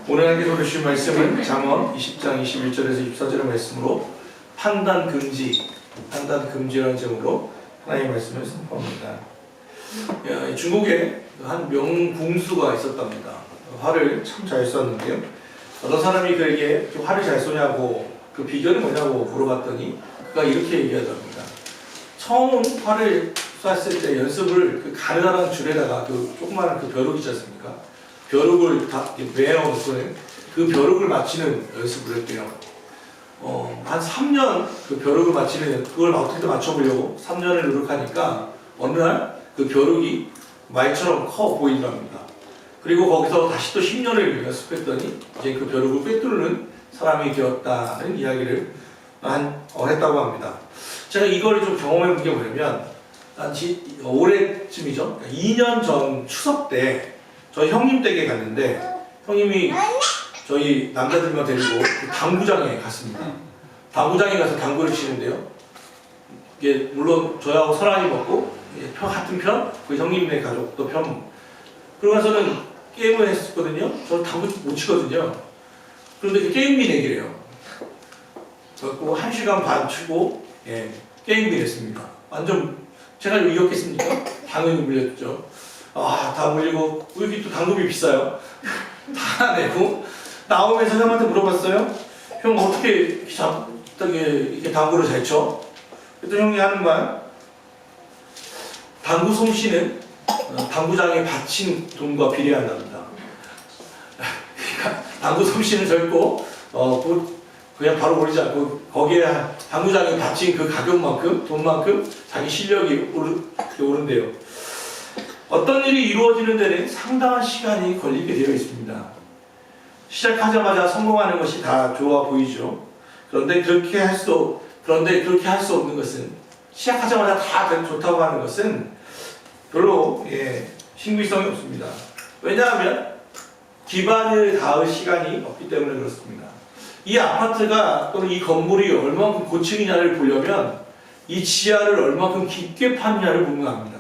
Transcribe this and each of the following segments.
오늘 함께 들으실 말씀은 잠언 20장 21절에서 24절의 말씀으로 판단 금지라는 제목으로 하나님의 말씀을 선포합니다. 중국에 한 명궁수가 있었답니다. 활을 참 잘 쐈는데요. 어떤 사람이 그에게 활을 잘 쏘냐고 그 비결이 뭐냐고 물어봤더니 그가 이렇게 얘기하답니다. 처음 활을 쐈을 때 연습을 그 가느다란 줄에다가 그 조그마한 그 벼룩 있지 않습니까? 벼룩을 다 매어놓고는 그 벼룩을 맞히는 연습을 했대요. 한 3년 그 벼룩을 맞히는, 그걸 어떻게든 맞춰보려고 3년을 노력하니까 어느 날 그 벼룩이 말처럼 커 보이더랍니다. 그리고 거기서 다시 또 10년을 연습했더니 이제 그 벼룩을 꿰뚫는 사람이 되었다는 이야기를 했다고 합니다. 제가 이걸 좀 경험해 본 게 뭐냐면 올해쯤이죠. 2년 전 추석 때 저희 형님 댁에 갔는데 형님이 저희 남자들만 데리고 당구장에 갔습니다. 당구장에 가서 당구를 치는데요. 이게 물론 저하고 서란이 먹고 같은 편, 그 형님네 가족도 편. 그러고서는 게임을 했었거든요. 저는 당구 못 치거든요. 그런데 그 게임비 내기래요. 그래서 1시간 반 치고 게임비 냈습니다. 완전 제가 이겼겠습니까? 당연히 물렸죠. 다 물리고 여기 또 당구비 비싸요. 다 내고 나오면서 형한테 물어봤어요. 형 어떻게 이렇게 당구를 잘 쳐? 그랬더니 형이 하는 말, 당구 솜씨는 당구장에 바친 돈과 비례한답니다. 그러니까 당구 솜씨는 젊고 그냥 바로 오르지 않고 거기에 당구장에 바친 그 가격만큼 돈만큼 자기 실력이 오른대요. 어떤 일이 이루어지는 데는 상당한 시간이 걸리게 되어 있습니다. 시작하자마자 성공하는 것이 다 좋아 보이죠. 그런데 그렇게 할 수 없는 것은, 시작하자마자 다 좋다고 하는 것은 별로 신빙성이 없습니다. 왜냐하면 기반을 닿을 시간이 없기 때문에 그렇습니다. 이 아파트가 또는 이 건물이 얼마만큼 고층이냐를 보려면 이 지하를 얼마만큼 깊게 파느냐를 보면 압니다.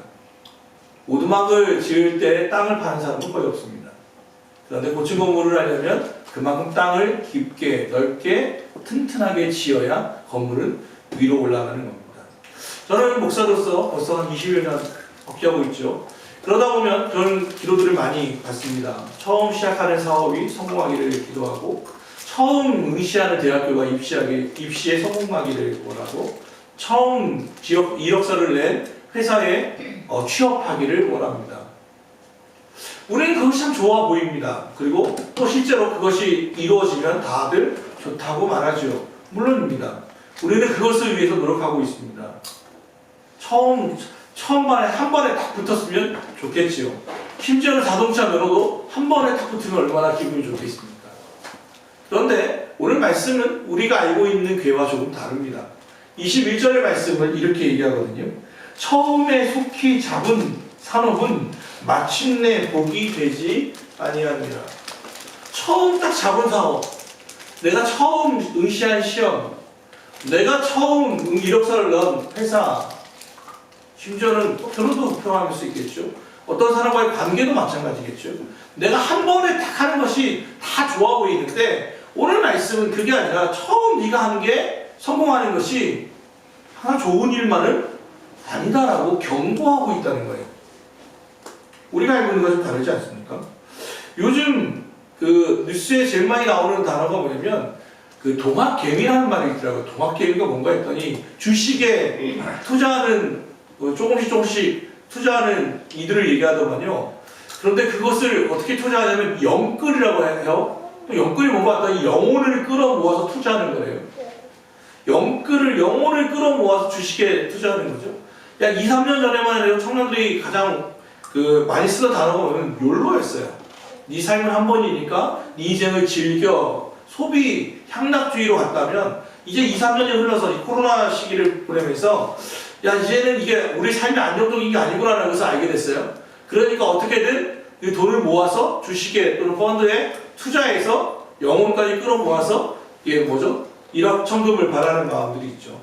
오두막을 지을 때 땅을 파는 사람은 거의 없습니다. 그런데 고층 건물을 하려면 그만큼 땅을 깊게, 넓게, 튼튼하게 지어야 건물은 위로 올라가는 겁니다. 저는 목사로서 벌써 한 20여 년 목회하고 있죠. 그러다 보면 그런 기도들을 많이 받습니다. 처음 시작하는 사업이 성공하기를 기도하고, 처음 응시하는 대학교가 입시에 성공하기를 원하고, 처음 이력서를 낸 회사에 취업하기를 원합니다. 우리는 그것이 참 좋아 보입니다. 그리고 또 실제로 그것이 이루어지면 다들 좋다고 말하죠. 물론입니다. 우리는 그것을 위해서 노력하고 있습니다. 처음 한 번에 딱 붙었으면 좋겠지요. 심지어는 자동차 면허도 한 번에 딱 붙으면 얼마나 기분이 좋겠습니까? 그런데 오늘 말씀은 우리가 알고 있는 괴와 조금 다릅니다. 21절의 말씀을 이렇게 얘기하거든요. 처음에 속히 잡은 산업은 마침내 복이 되지 아니하니라. 처음 딱 잡은 사업, 내가 처음 응시한 시험, 내가 처음 이력서를 넣은 회사, 심지어는 결혼도 포함할 수 있겠죠. 어떤 사람과의 관계도 마찬가지겠죠. 내가 한 번에 딱 하는 것이 다 좋아 보이는데 오늘 말씀은 그게 아니라 처음 네가 하는 게 성공하는 것이 하나 좋은 일만은 아니다라고 경고하고 있다는 거예요. 우리가 알고 있는 것은 다르지 않습니까? 요즘 그 뉴스에 제일 많이 나오는 단어가 뭐냐면 그 동학개미라는 말이 있더라고요. 동학개미가 뭔가 했더니 주식에 투자하는 조금씩 투자하는 이들을 얘기하더만요. 그런데 그것을 어떻게 투자하냐면 영끌이라고 해요. 또 영끌이 뭔가 했더니 영혼을 끌어모아서 투자하는 거예요. 영혼을 끌어모아서 주식에 투자하는 거죠. 약 2, 3년 전에만 해도 청년들이 가장 많이 쓰던 단어가 뭐냐면 욜로였어요. 네 삶은 한 번이니까 네 인생을 즐겨. 소비 향락주의로 갔다면 이제 2, 3년이 흘러서 이 코로나 시기를 보내면서 이제는 이게 우리 삶이 안정적인 게 아니구나라는 것을 알게 됐어요. 그러니까 어떻게든 이 돈을 모아서 주식에 또는 펀드에 투자해서 영혼까지 끌어모아서 일확천금을 바라는 마음들이 있죠.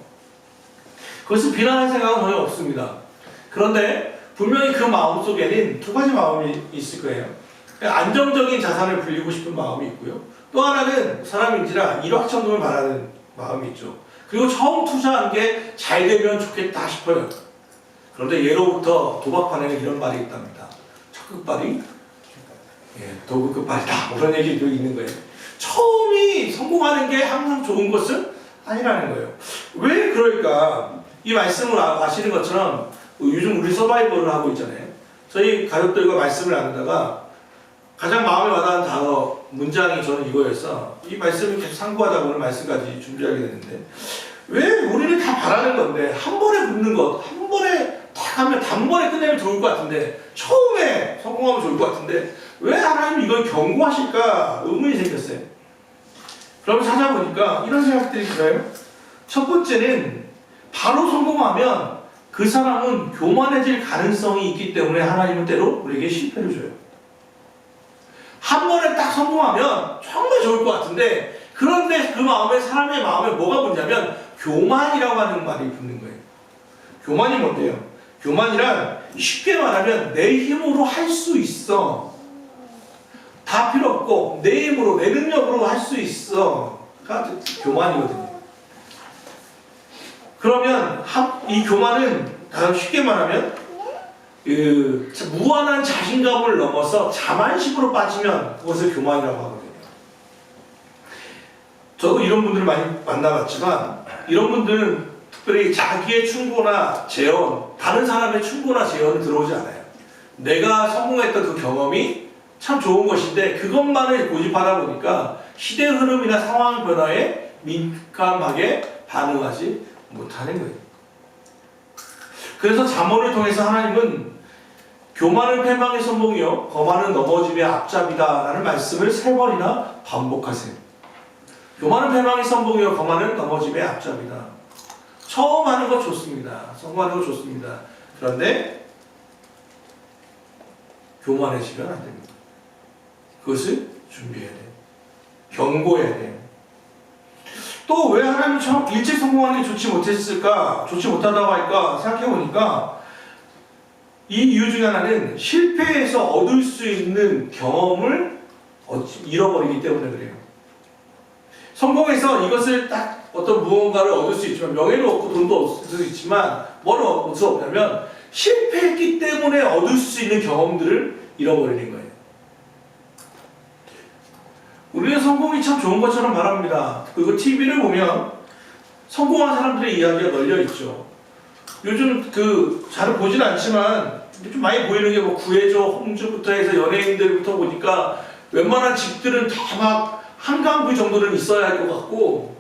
그것을 비난할 생각은 전혀 없습니다. 그런데 분명히 그 마음 속에는 두 가지 마음이 있을 거예요. 안정적인 자산을 불리고 싶은 마음이 있고요. 또 하나는 사람인지라 일확천금을 바라는 마음이 있죠. 그리고 처음 투자한 게 잘 되면 좋겠다 싶어요. 그런데 예로부터 도박판에는 이런 말이 있답니다. 첫 끝발이 도구 끝발이다. 그런 얘기도 있는 거예요. 처음이 성공하는 게 항상 좋은 것은 아니라는 거예요. 왜 그럴까? 이 말씀을 아시는 것처럼 요즘 우리 서바이벌을 하고 있잖아요. 저희 가족들과 말씀을 나누다가 가장 마음에 와닿은 단어, 문장이 저는 이거였어. 이 말씀을 계속 상고하다 오늘 말씀까지 준비하게 됐는데 왜 우리는 다 바라는 건데 한 번에 붙는 것, 한 번에 딱 하면 단번에 끝내면 좋을 것 같은데 처음에 성공하면 좋을 것 같은데 왜 하나님 이걸 경고하실까 의문이 생겼어요. 그럼 찾아보니까 이런 생각들이 들어요. 첫 번째는 바로 성공하면 그 사람은 교만해질 가능성이 있기 때문에 하나님은 때로 우리에게 실패를 줘요. 한 번에 딱 성공하면 정말 좋을 것 같은데 그런데 그 마음에 사람의 마음에 뭐가 붙냐면 교만이라고 하는 말이 붙는 거예요. 교만이 뭔데요? 교만이란 쉽게 말하면 내 힘으로 할 수 있어. 다 필요 없고 내 힘으로 내 능력으로 할 수 있어가 교만이거든요. 그러면 이 교만은 가장 쉽게 말하면 무한한 자신감을 넘어서 자만심으로 빠지면 그것을 교만이라고 하거든요. 저도 이런 분들을 많이 만나봤지만 이런 분들은 특별히 자기의 충고나 재언, 다른 사람의 충고나 재언을 들어오지 않아요. 내가 성공했던 그 경험이 참 좋은 것인데 그것만을 고집하다 보니까 시대 흐름이나 상황 변화에 민감하게 반응하지 못하는 거예요. 그래서 잠언을 통해서 하나님은 교만은 패망의 선봉이요 거만은 넘어짐의 앞잡이다 라는 말씀을 3번이나 반복하세요. 교만은 패망의 선봉이요 거만은 넘어짐의 앞잡이다. 처음 하는 거 좋습니다. 성공하는 거 좋습니다. 그런데 교만해지면 안 됩니다. 그것을 준비해야 돼요. 경고해야 돼요. 또 왜 하나님이 처음 일찍 성공하는 게 좋지 못했을까? 좋지 못하다고 할까? 생각해보니까 이 이유 중에 하나는 실패해서 얻을 수 있는 경험을 잃어버리기 때문에 그래요. 성공해서 이것을 딱 어떤 무언가를 얻을 수 있지만 명예도 얻고 돈도 얻을 수 있지만 뭘 얻을 수 없냐면 실패했기 때문에 얻을 수 있는 경험들을 잃어버리는 거예요. 우리는 성공이 참 좋은 것처럼 말합니다. 그리고 TV를 보면 성공한 사람들의 이야기가 널려있죠. 요즘 잘 보진 않지만 좀 많이 보이는 게 뭐 구해줘, 홍주부터 해서 연예인들부터 보니까 웬만한 집들은 다 막 한강뷰 정도는 있어야 할 것 같고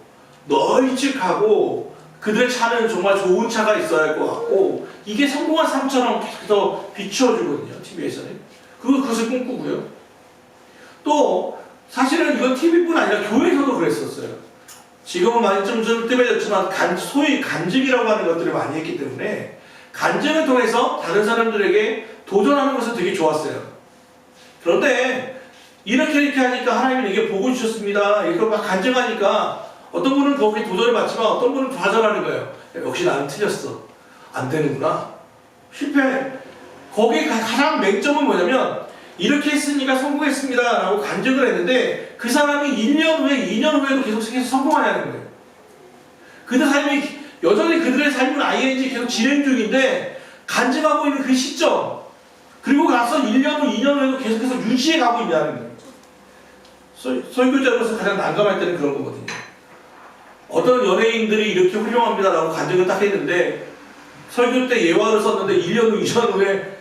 널찍하고 그들의 차는 정말 좋은 차가 있어야 할 것 같고 이게 성공한 삶처럼 계속 비추어주거든요. TV에서는. 그것을 꿈꾸고요. 또 사실은 이건 TV뿐 아니라 교회에서도 그랬었어요. 지금은 많이 좀 뜸해졌지만 소위 간증이라고 하는 것들을 많이 했기 때문에 간증을 통해서 다른 사람들에게 도전하는 것은 되게 좋았어요. 그런데 이렇게 하니까 하나님이 이게 복을 주셨습니다. 이렇게 막 간증하니까 어떤 분은 거기에 도전을 받지만 어떤 분은 좌절하는 거예요. 역시 나는 틀렸어. 안 되는구나. 실패. 거기에 가장 맹점은 뭐냐면 이렇게 했으니까 성공했습니다 라고 간증을 했는데 그 사람이 1년 후에 2년 후에도 계속해서 성공하냐는 거예요. 그들 삶이 여전히 그들의 삶은 ING 계속 진행 중인데 간증하고 있는 그 시점 그리고 나서 1년 후 2년 후에도 계속해서 유지해 가고 있냐는 거예요. 설교자로서 가장 난감할 때는 그런 거거든요. 어떤 연예인들이 이렇게 훌륭합니다 라고 간증을 딱 했는데 설교 때 예화를 썼는데 1년 후 2년 후에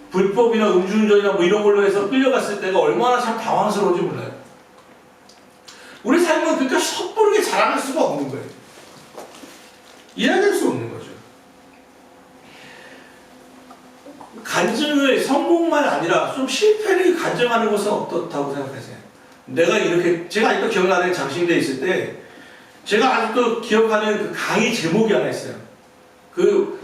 불법이나 음주운전이나 뭐 이런 걸로 해서 끌려갔을 때가 얼마나 참 당황스러운지 몰라요. 우리 삶은 그러니까 섣부르게 자랑할 수가 없는 거예요. 이야기할 수 없는 거죠. 간증을 성공만 아니라 좀 실패를 간증하는 것은 어떻다고 생각하세요? 내가 이렇게 제가 아직도 기억나는 장신대에 있을 때 제가 아직도 기억하는 그 강의 제목이 하나 있어요.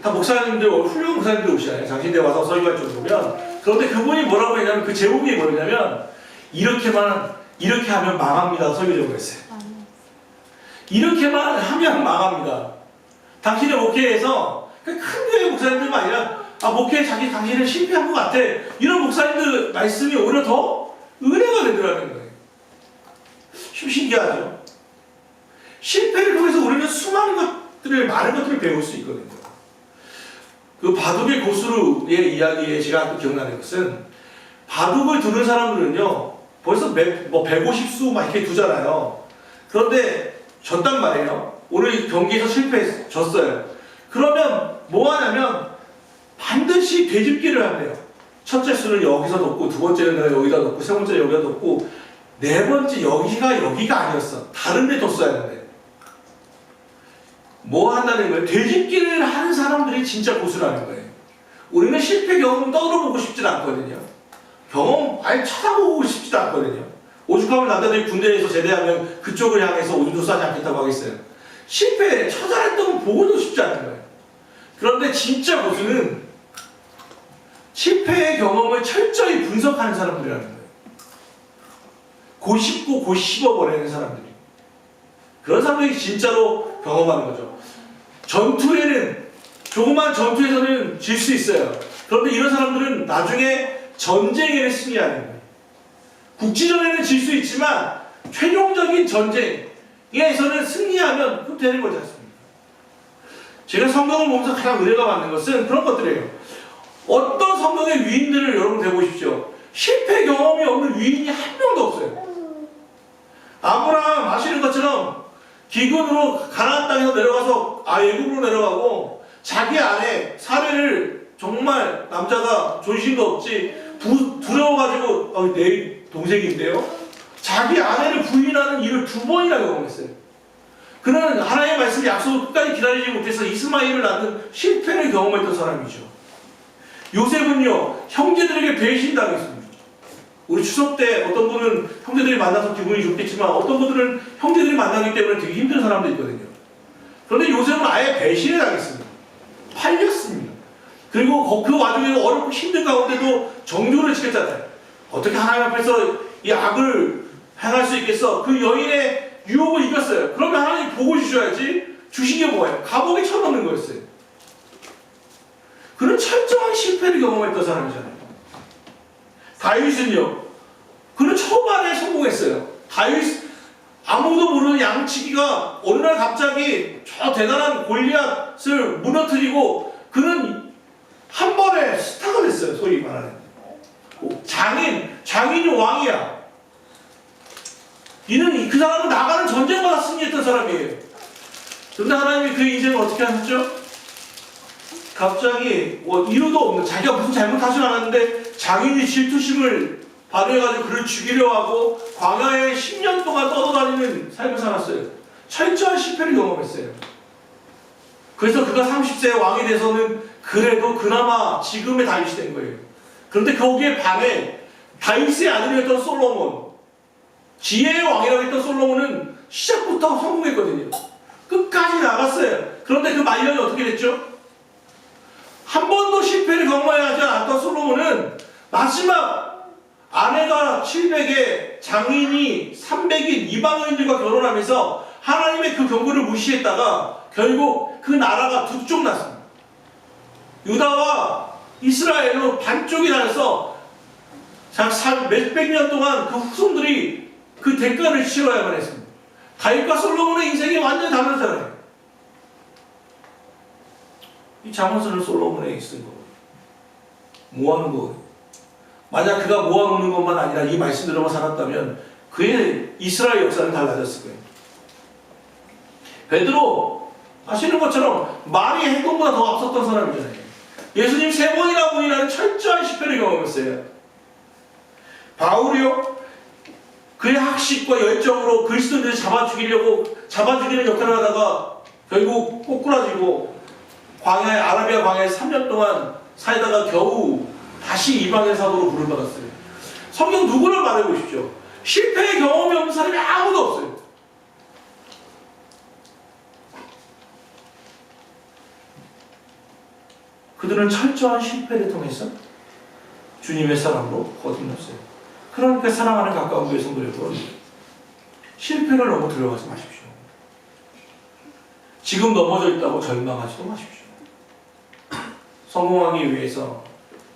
다 목사님들, 훌륭한 목사님들 오시잖아요. 장신대 와서 설교할 줄 보면. 그런데 그분이 뭐라고 했냐면, 그 제목이 뭐냐면, 이렇게 하면 망합니다. 설교 제목을 했어요. 이렇게만 하면 망합니다. 당신의 목회에서 큰 교회 목사님들만 아니라 목회 당신은 실패한 것 같아. 이런 목사님들 말씀이 오히려 더 은혜가 되더라는 거예요. 좀 신기하죠? 실패를 통해서 우리는 수많은 것들을, 많은 것들을 배울 수 있거든요. 그 바둑의 고수의 이야기에 제가 또 기억나는 것은, 바둑을 두는 사람들은요, 벌써 150수 막 이렇게 두잖아요. 그런데 졌단 말이에요. 오늘 경기에서 졌어요. 그러면 뭐 하냐면 반드시 되짚기를 한대요. 첫째 수는 여기서 놓고, 두 번째는 내가 여기다 놓고, 세 번째 여기다 놓고, 네 번째 여기가 아니었어. 다른 데 뒀어야 하는데. 뭐 한다는 거예요? 되짚기를 하는 사람들이 진짜 고수라는 거예요. 우리는 실패 경험 떠들어보고 싶진 않거든요. 경험 아예 찾아보고 싶지도 않거든요. 오죽하면 남자들이 군대에서 제대하면 그쪽을 향해서 오줌도 싸지 않겠다고 하겠어요. 실패, 처절했던 건 보고도 싶지 않은 거예요. 그런데 진짜 고수는 실패의 경험을 철저히 분석하는 사람들이라는 거예요. 고씹고 고씹어버리는 사람들이. 그런 사람들이 진짜로 경험하는 거죠. 전투에는, 조그만 전투에서는 질 수 있어요. 그런데 이런 사람들은 나중에 전쟁에는 승리하는 거예요. 국지전에는 질 수 있지만 최종적인 전쟁에서는 승리하면 그럼 되는 거지 않습니까? 제가 성경을 보면서 가장 은혜가 받는 것은 그런 것들이에요. 어떤 성경의 위인들을 여러분 배워보십시오. 실패 경험이 없는 위인이 한 명도 없어요. 아브라함 아시는 것처럼 기근으로 가나안 땅에서 내려가서 애굽으로 내려가고, 자기 아내 사례를 정말 남자가 존심도 없지 두려워가지고 내 동생인데요, 자기 아내를 부인하는 일을 2번이나 경험했어요. 그는 하나님의 말씀 약속을 끝까지 기다리지 못해서 이스마엘을 낳는 실패를 경험했던 사람이죠. 요셉은요, 형제들에게 배신당했습니다. 우리 추석 때 어떤 분은 형제들이 만나서 기분이 좋겠지만, 어떤 분들은 형제들이 만나기 때문에 되게 힘든 사람도 있거든요. 그런데 요셉은 아예 배신을 당했습니다. 팔렸습니다. 그리고 그 와중에 어렵고 힘든 가운데도 정직을 지켰잖아요. 어떻게 하나님 앞에서 이 악을 행할 수 있겠어? 그 여인의 유혹을 이겼어요. 그러면 하나님 보고 주셔야지. 주신 게 뭐예요? 감옥에 쳐넣는 거였어요. 그는 철저한 실패를 경험했던 사람이잖아요. 다윗은요, 그는 초반에 성공했어요. 다윗, 아무도 모르는 양치기가 어느 날 갑자기 저 대단한 골리앗을 무너뜨리고, 그는 한 번에 스타가 됐어요. 소위 말하는 장인이 왕이야. 그 사람은 나가는 전쟁마다 승리했던 사람이에요. 그런데 하나님이 그 인생을 어떻게 하셨죠? 갑자기 이유도 없는, 자기가 무슨 잘못하진 않았는데 장인이 질투심을 발휘해가지고 그를 죽이려 하고 광야에 10년 동안 떠돌아다니는 삶을 살았어요. 철저한 실패를 경험했어요. 그래서 그가 30세 왕이 돼서는 그래도 그나마 지금의 다윗이 된 거예요. 그런데 거기에 반해 다윗의 아들이었던 솔로몬, 지혜의 왕이라고 했던 솔로몬은 시작부터 성공했거든요. 끝까지 나갔어요. 그런데 그 말년이 어떻게 됐죠? 한 번도 실패를 경험하지 않았던 솔로몬은 마지막 아내가 700에 장인이 300인 이방인들과 결혼하면서 하나님의 그 경고를 무시했다가 결국 그 나라가 두 쪽 났습니다. 유다와 이스라엘로 반쪽이 나눠서 몇백 년 동안 그 후손들이 그 대가를 치러야만 했습니다. 다윗과 솔로몬의 인생이 완전히 다르잖아요. 이 잠언서를 솔로몬에게 쓴 거예요. 모아놓은 거예요. 만약 그가 모아놓는 것만 아니라 이 말씀대로만 살았다면 그의 이스라엘 역사는 달라졌을 거예요. 베드로 아시는 것처럼 말이 행동보다 더 앞섰던 사람이잖아요. 예수님 3번이나 부인하는 철저한 실패를 경험했어요. 바울이요, 그의 학식과 열정으로 그리스도인들을 잡아죽이는 역할을 하다가 결국 꼬꾸라지고 아라비아 광야에 3년 동안 살다가 겨우 다시 이방인 사도로 부름받았어요. 성경 누구를 말해보십시오. 실패의 경험이 없는 사람이 아무도 없어요. 그들은 철저한 실패를 통해서 주님의 사랑으로 거듭났어요. 그러니까 사랑하는 가까운 교회 성도 여러분, 실패를 너무 두려워하지 마십시오. 지금 넘어져 있다고 절망하지도 마십시오. 성공하기 위해서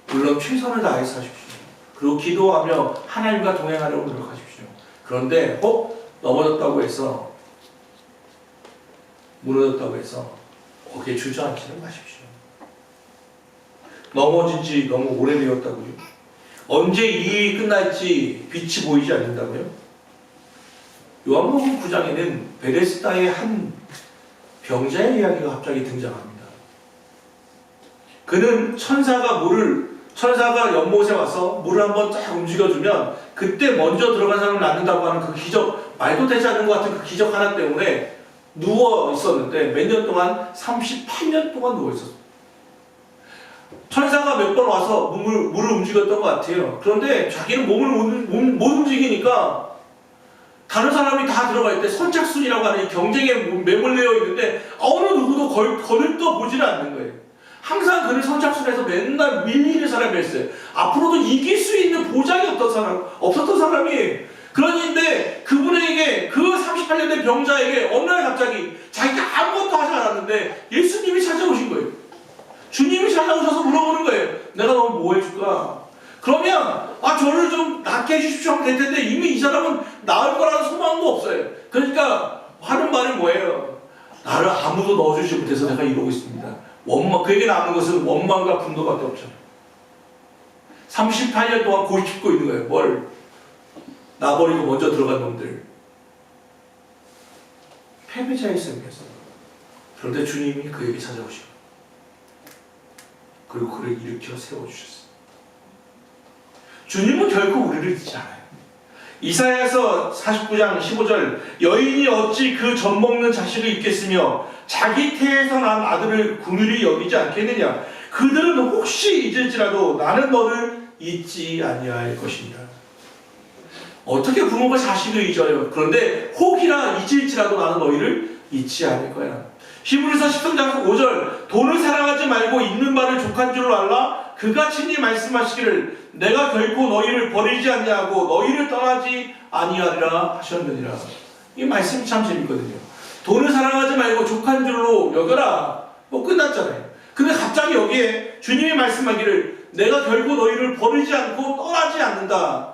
물론 최선을 다해서 하십시오. 그리고 기도하며 하나님과 동행하려고 노력하십시오. 그런데 넘어졌다고 해서 무너졌다고 해서 거기에 주저앉지는 마십시오. 넘어진 지 너무 오래되었다고요? 언제 이 일이 끝날지 빛이 보이지 않는다고요? 요한복음 9장에는 베데스다의 한 병자의 이야기가 갑자기 등장합니다. 그는 천사가 연못에 와서 물을 한번 쫙 움직여주면 그때 먼저 들어간 사람을 낳는다고 하는 그 기적, 말도 되지 않는 것 같은 그 기적 하나 때문에 누워 있었는데 몇 년 동안 38년 동안 누워 있었어요. 천사가 몇 번 와서 물을 움직였던 것 같아요. 그런데 자기는 몸을 못 움직이니까 다른 사람이 다 들어가 있대. 선착순이라고 하는 이 경쟁에 매몰려 있는데 어느 누구도 거들떠 보지는 않는 거예요. 항상 그는 선착순에서 맨날 밀리는 사람이었어요. 앞으로도 이길 수 있는 보장이 없었던 사람이에요. 그런데 그분에게 그 38년 된 병자에게 어느 날 갑자기 자기가 아무것도 하지 않았는데 예수님이 찾아오신 거예요. 주님이 찾아오셔서 물어보는 거예요. 내가 너무 뭐 해줄까? 그러면 저를 좀 낫게 해주십시오 하면 될 텐데 이미 이 사람은 나을 거라는 소망도 없어요. 그러니까 하는 말이 뭐예요? 나를 아무도 넣어주지 못해서 내가 이러고 있습니다. 그에게 남은 것은 원망과 분노밖에 없잖아요. 38년 동안 고집고 있는 거예요. 뭘? 나버리고 먼저 들어간 놈들. 패배자의 삶이었어요. 그런데 주님이 그에게 찾아오시고 그리고 그를 일으켜 세워주셨어요. 주님은 결코 우리를 잊지 않아요. 이사야서 49장 15절 여인이 어찌 그 젖 먹는 자식을 잊겠으며 자기 태에서 난 아들을 긍휼히 여기지 않겠느냐. 그들은 혹시 잊을지라도 나는 너를 잊지 아니할 것입니다. 어떻게 부모가 자식을 잊어요? 그런데 혹이나 잊을지라도 나는 너희를 잊지 않을 거야. 히브리서 13장 5절 돈을 사랑하지 말고 있는 바를 족한 줄을 알라. 그가 친히 말씀하시기를 내가 결코 너희를 버리지 아니하고 너희를 떠나지 아니하리라 하셨느니라. 이 말씀이 참 재밌거든요. 돈을 사랑하지 말고 족한 줄로 여겨라. 끝났잖아요. 근데 갑자기 여기에 주님이 말씀하기를 내가 결코 너희를 버리지 않고 떠나지 않는다.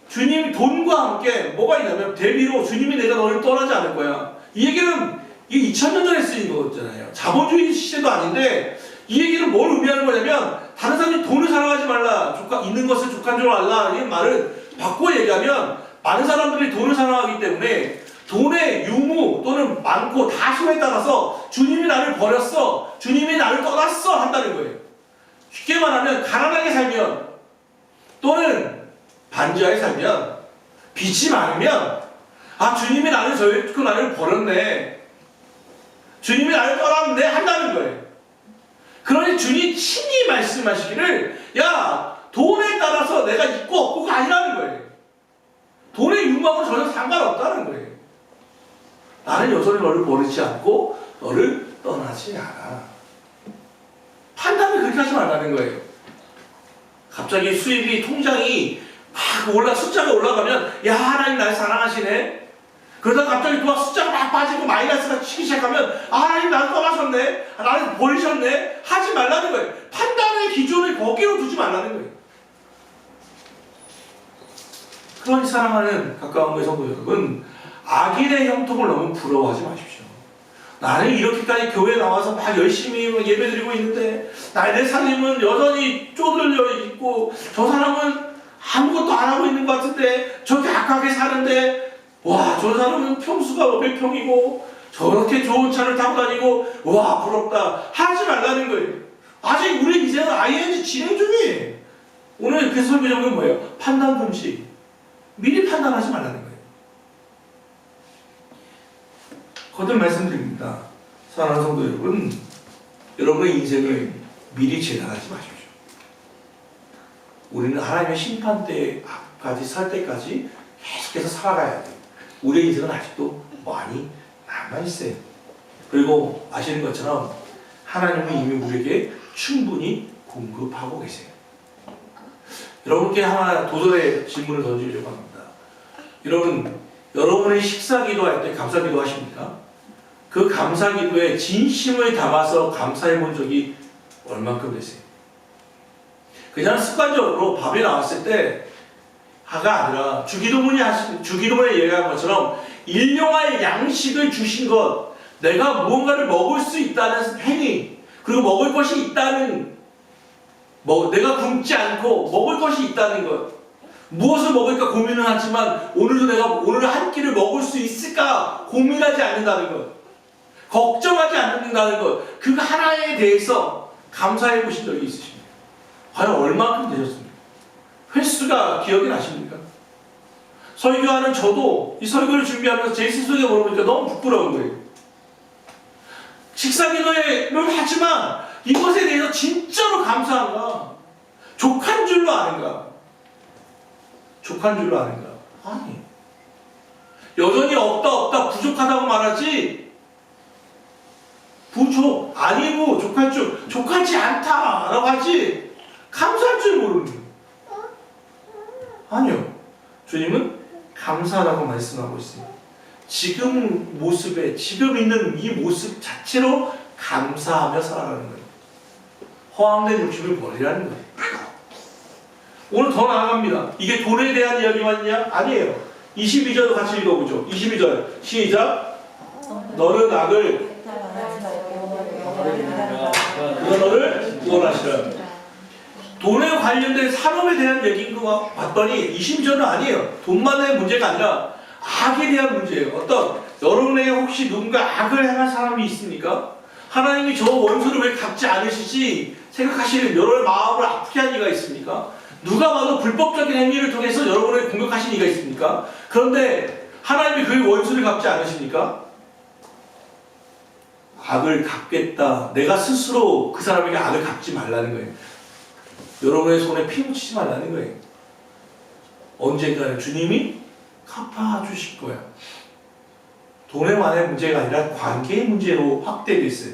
주님 돈과 함께 뭐가 있냐면 대비로 주님이 내가 너를 떠나지 않을 거야. 이 얘기는 이게 2000년 전에 쓰인 거잖아요. 자본주의 시대도 아닌데 이 얘기는 뭘 의미하는 거냐면 다른 사람이 돈을 사랑하지 말라. 있는 것을 족한 줄 알라. 이 말은 바꿔 얘기하면 많은 사람들이 돈을 사랑하기 때문에 돈의 유무 또는 많고 다수에 따라서 주님이 나를 버렸어. 주님이 나를 떠났어. 한다는 거예요. 쉽게 말하면 가난하게 살면 또는 반지하에 살면 빚이 많으면 주님이 나를 버렸네. 주님이 나를 떠났네 한다는 거예요. 그러니 주님 친히 말씀하시기를 돈에 따라서 내가 있고 없고가 아니라는 거예요. 돈의 유망은 전혀 상관없다는 거예요. 나는 여전히 너를 버리지 않고 너를 떠나지 않아. 판단을 그렇게 하지 말라는 거예요. 갑자기 수입이 통장이 막 숫자가 올라가면 하나님 날 사랑하시네. 그러다 갑자기 또 숫자가 막 빠지고 마이너스가 치기 시작하면 하나님 나를 떠나셨네. 나를 버리셨네. 하지 말라는 거예요. 판단의 기준을 거기로 두지 말라는 거예요. 그러니 사랑하는 가까운 교회 성도 여러분, 악인의 형통을 너무 부러워하지 마십시오. 나는 이렇게까지 교회에 나와서 막 열심히 예배드리고 있는데 내 삶은 여전히 쪼들려 있고 저 사람은 아무것도 안 하고 있는 것 같은데 저렇게 악하게 사는데 저 사람은 평수가 500평이고 저렇게 좋은 차를 타고 다니고 부럽다 하지 말라는 거예요. 아직 우리 인생은 ING 진행 중이에요. 오늘 그 설교 제목은 뭐예요? 판단 금지. 미리 판단하지 말라는 거예요. 거듭 말씀드립니다. 사랑하는 성도 여러분, 여러분의 인생을 미리 재단하지 마십시오. 우리는 하나님의 심판 때까지 살 때까지 계속해서 살아가야 돼요. 우리의 인생은 아직도 많이 남아있어요. 그리고 아시는 것처럼 하나님은 이미 우리에게 충분히 공급하고 계세요. 여러분께 하나 도전의 질문을 던지려고 합니다. 여러분의 식사 기도할 때 감사 기도 하십니까? 그 감사 기도에 진심을 담아서 감사해 본 적이 얼만큼 되세요? 그냥 습관적으로 밥이 나왔을 때 하가 아니라 주기도문에 얘기한 것처럼 일용할 양식을 주신 것, 내가 무언가를 먹을 수 있다는 행위, 그리고 먹을 것이 있다는, 내가 굶지 않고 먹을 것이 있다는 것, 무엇을 먹을까 고민을 하지만 오늘도 내가 오늘 한 끼를 먹을 수 있을까 고민하지 않는다는 것, 걱정하지 않는다는 것, 그 하나에 대해서 감사해 보신 적이 있으십니까? 과연 얼마큼 되셨습니까? 횟수가 기억이 나십니까? 설교하는 저도 이 설교를 준비하면서 제 스스로에게 물어보니까 너무 부끄러운 거예요. 식사 기도회를 하지만 이것에 대해서 진짜로 감사한가? 족한 줄로 아는가? 족한 줄로 아는가? 아니. 여전히 없다 부족하다고 말하지 아니고 족할 줄, 족하지 않다라고 하지 감사할 줄 모르는 거예요. 아니요. 주님은 감사라고 말씀하고 있습니다. 지금 모습에, 지금 있는 이 모습 자체로 감사하며 살아가는 거예요. 허황된 욕심을 버리라는 거예요. 오늘 더 나아갑니다. 이게 돈에 대한 이야기만이냐? 아니에요. 22절 같이 읽어보죠. 22절 시작. 너는 악을 그가 너를 구원하시라. 돈에 관련된 산업에 대한 얘기인 거 봤더니 22절은 아니에요. 돈만의 문제가 아니라 악에 대한 문제예요. 여러분에게 혹시 누군가 악을 행한 사람이 있습니까? 하나님이 저 원수를 왜 갚지 않으시지 생각하시는 여러분의 마음을 아프게 한 이가 있습니까? 누가 봐도 불법적인 행위를 통해서 여러분을 공격하신 이가 있습니까? 그런데 하나님이 그 원수를 갚지 않으십니까? 악을 갚겠다. 내가 스스로 그 사람에게 악을 갚지 말라는 거예요. 여러분의 손에 피 묻히지 말라는 거예요. 언젠가는 주님이 갚아주실 거야. 돈에만의 문제가 아니라 관계의 문제로 확대되어 있어요.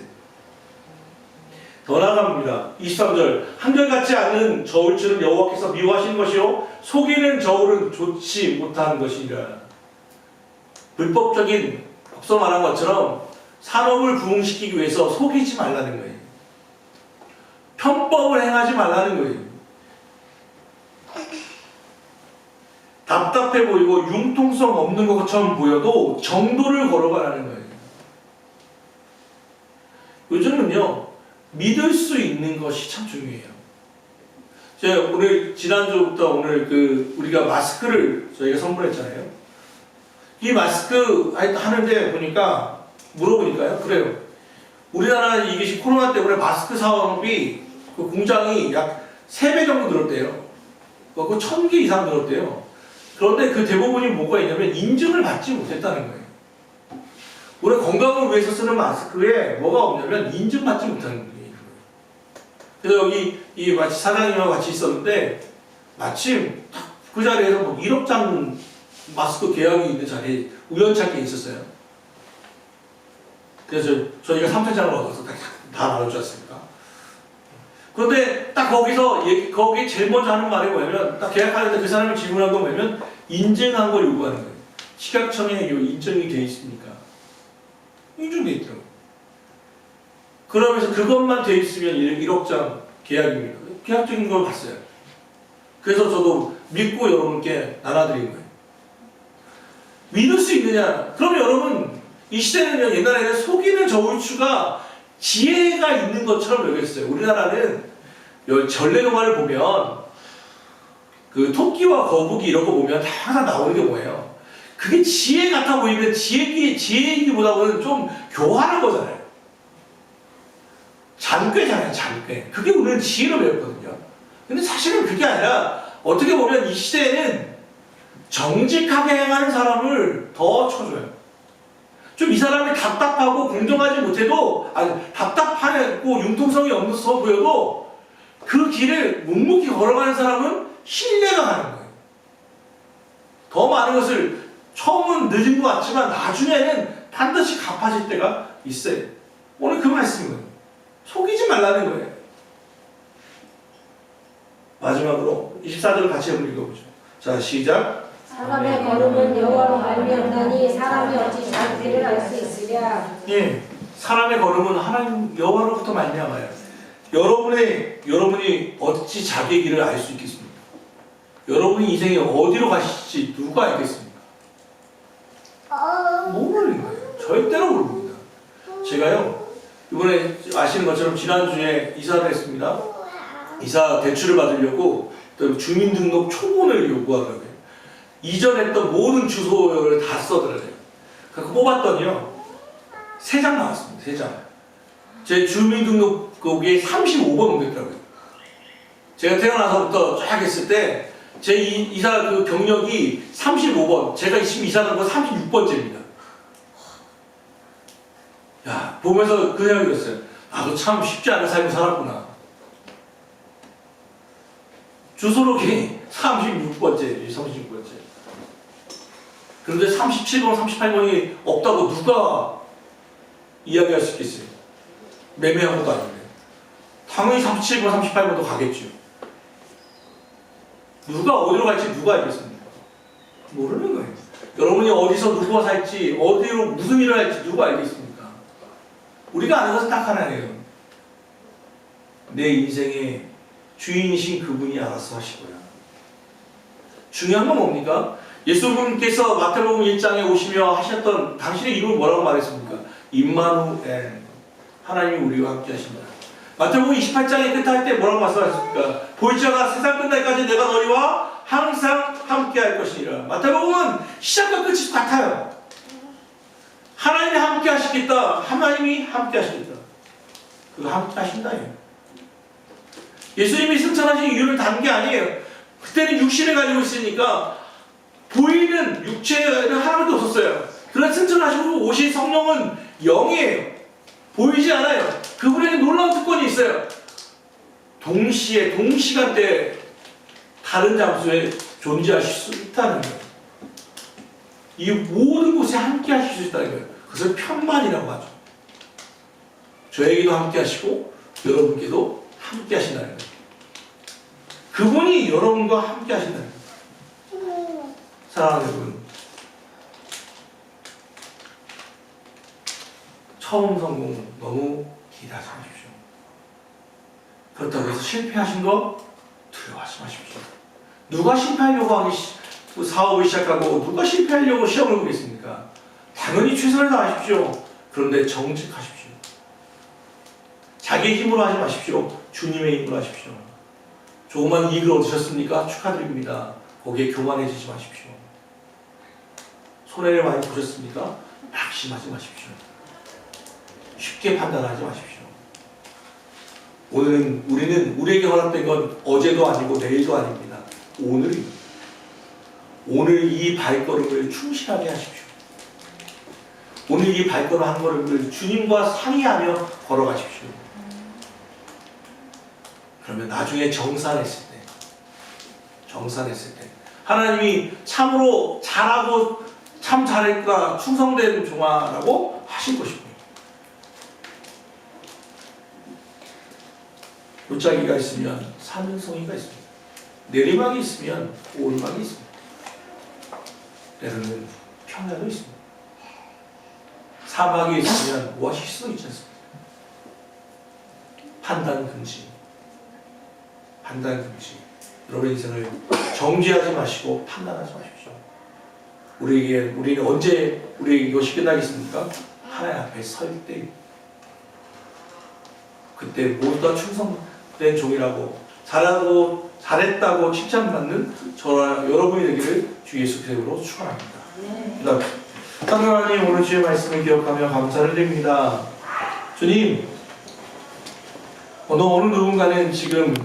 더 나아갑니다. 23절 한결같지 않은 저울질은 여호와께서 미워하시는 것이요 속이는 저울은 좋지 못하는 것이니라. 불법적인 앞서 말한 것처럼 산업을 부흥시키기 위해서 속이지 말라는 거예요. 편법을 행하지 말라는 거예요. 답답해 보이고 융통성 없는 것처럼 보여도 정도를 걸어가라는 거예요. 요즘은요, 믿을 수 있는 것이 참 중요해요. 제가 오늘, 지난주부터 오늘 우리가 마스크를 저희가 선물했잖아요. 이 마스크 하는데 보니까, 물어보니까요, 그래요. 우리나라 이게 코로나 때문에 마스크 사업이 그 공장이 약 3배 정도 늘었대요. 그 1000개 이상 늘었대요. 그런데 그 대부분이 뭐가 있냐면 인증을 받지 못했다는 거예요. 우리 건강을 위해서 쓰는 마스크에 뭐가 없냐면 인증받지 못하는 거예요. 그래서 여기 이 마치 사장님하고 같이 있었는데 마침 딱 그 자리에서 뭐 1억 장 마스크 계약이 있는 자리에 우연찮게 있었어요. 그래서 저희가 3,000장을 얻어서 다 나눌 줄 알았습니다. 그런데 딱 거기에 제일 먼저 하는 말이 뭐냐면, 딱 계약하는데 그 사람이 질문한 건 뭐냐면, 인증한 걸 요구하는 거예요. 식약청에 인증이 돼 있습니까? 인증돼 있더라고요. 그러면서 그것만 돼 있으면 1억 장 계약입니다. 계약적인 걸 봤어요. 그래서 저도 믿고 여러분께 나눠드린 거예요. 믿을 수 있느냐? 그럼 여러분, 이 시대는요, 옛날에는 속이는 저울추가 지혜가 있는 것처럼 여겼어요. 우리나라는 전래동화를 보면 그 토끼와 거북이 이런 거 보면 다 항상 나오는 게 뭐예요? 그게 지혜 같아 보이면 지혜이기보다는 좀 교활한 거잖아요. 잔꾀잖아요, 잔꾀. 그게 우리는 지혜로 배웠거든요. 근데 사실은 그게 아니라 어떻게 보면 이 시대에는 정직하게 행하는 사람을 더 쳐줘요. 좀 이 사람이 답답하고 공정하지 못해도, 답답하고 융통성이 없어 보여도 그 길을 묵묵히 걸어가는 사람은 신뢰가 가는 거예요. 더 많은 것을 처음은 늦은 것 같지만 나중에는 반드시 갚아질 때가 있어요. 오늘 그 말씀은 속이지 말라는 거예요. 마지막으로 24절을 같이 한번 읽어보죠. 자, 시작. 사람의 걸음은 여호와로 말미암나니 사람이 어찌 자기 길을 알 수 있으랴. 예, 사람의 걸음은 하나님 여호와로부터 말미암아요. 여러분이 어찌 자기의 길을 알 수 있겠습니까? 여러분이 인생에 어디로 가실지 누가 알겠습니까? 모르는 거예요. 절대로 모릅니다. 제가요, 이번에 아시는 것처럼 지난주에 이사를 했습니다. 이사 대출을 받으려고 또 주민등록 초본을 요구하더라고요. 이전했던 모든 주소를 다 써더라고요. 그래서 뽑았더니요, 3장 나왔습니다. 3장. 제 주민등록국에 35번 옮겼더라고요. 제가 태어나서부터 쫙 했을 때 제 이사 그 경력이 35번, 제가 지금 이사 간 건 36번째입니다. 야, 보면서 그 생각이 들었어요. 나도 참 쉽지 않은 삶을 살았구나. 주소록이 36번째, 36번째. 그런데 37번, 38번이 없다고 누가 이야기할 수 있겠어요? 매매한 것도 아닌데. 당연히 37번, 38번도 가겠죠. 누가 어디로 갈지 누가 알겠습니까? 모르는 거예요. 여러분이 어디서 누구와 살지, 어디로 무슨 일을 할지 누가 알겠습니까? 우리가 아는 것은 딱 하나예요. 내 인생의 주인이신 그분이 알아서 하시고요. 중요한 건 뭡니까? 예수님께서 마태복음 1장에 오시며 하셨던 당신의 이름을 뭐라고 말했습니까? 임마누엘, 하나님이 우리와 함께 하신다. 마태복음 28장의 끝할 때 뭐라고 말씀하셨습니까? 볼지어다 세상 끝날까지 내가 너희와 항상 함께 할 것이니라. 마태복음은 시작과 끝이 같아요. 하나님이 함께 하시겠다. 하나님이 함께 하시겠다. 그거 함께 하신다예요. 예수님이 승천하신 이유를 다른 게 아니에요. 그때는 육신을 가지고 있으니까 보이는 육체는 하나도 없었어요. 그러나 승천하시고 오신 성령은 영이에요. 보이지 않아요. 그분에게 놀라운 특권이 있어요. 동시에 동시간대에 다른 장소에 존재하실 수 있다는 거예요. 이 모든 곳에 함께 하실 수 있다는 거예요. 그것을 편만이라고 하죠. 저에게도 함께 하시고 여러분께도 함께 하신다는 거예요. 그분이 여러분과 함께 하신다는 거예요. 사랑하는 여러분, 처음 성공 너무 기대하지 마십시오. 그렇다고 해서 실패하신 거 두려워하지 마십시오. 누가 실패하려고 하기 사업을 시작하고 누가 실패하려고 시험을 보겠습니까? 당연히 최선을 다하십시오. 그런데 정직하십시오. 자기의 힘으로 하지 마십시오. 주님의 힘으로 하십시오. 조그만 이익을 얻으셨습니까? 축하드립니다. 거기에 교만해지지 마십시오. 손해를 많이 보셨습니까? 낙심하지 마십시오. 쉽게 판단하지 마십시오. 우리는 우리에게 허락된 건 어제도 아니고 내일도 아닙니다. 오늘입니다. 오늘 이 발걸음을 충실하게 하십시오. 오늘 이 발걸음 한 걸음을 주님과 상의하며 걸어가십시오. 그러면 나중에 정산했을 때 하나님이 참으로 잘하고 참 잘했구나, 충성된 종아라고 하실 것입니다. 골짜기가 있으면 산성이가 있습니다. 내리막이 있으면 오르막이 있습니다. 때로는 평야도 있습니다. 사막이 있으면 오아시스도 있지 않습니까? 판단 금지. 여러분의 인생을 정죄하지 마시고 판단하지 마십시오. 우리는 언제 우리에게 이것이 끝나겠습니까? 하나님 앞에 설 때. 그때 모두 다 충성된 종이라고 잘하고 잘했다고 칭찬받는 저와 여러분이 되기를 주 예수 그리스도로 축원합니다. 그다음 하나님, 오늘 주의 말씀을 기억하며 감사를 드립니다. 주님, 어느 누군가는 지금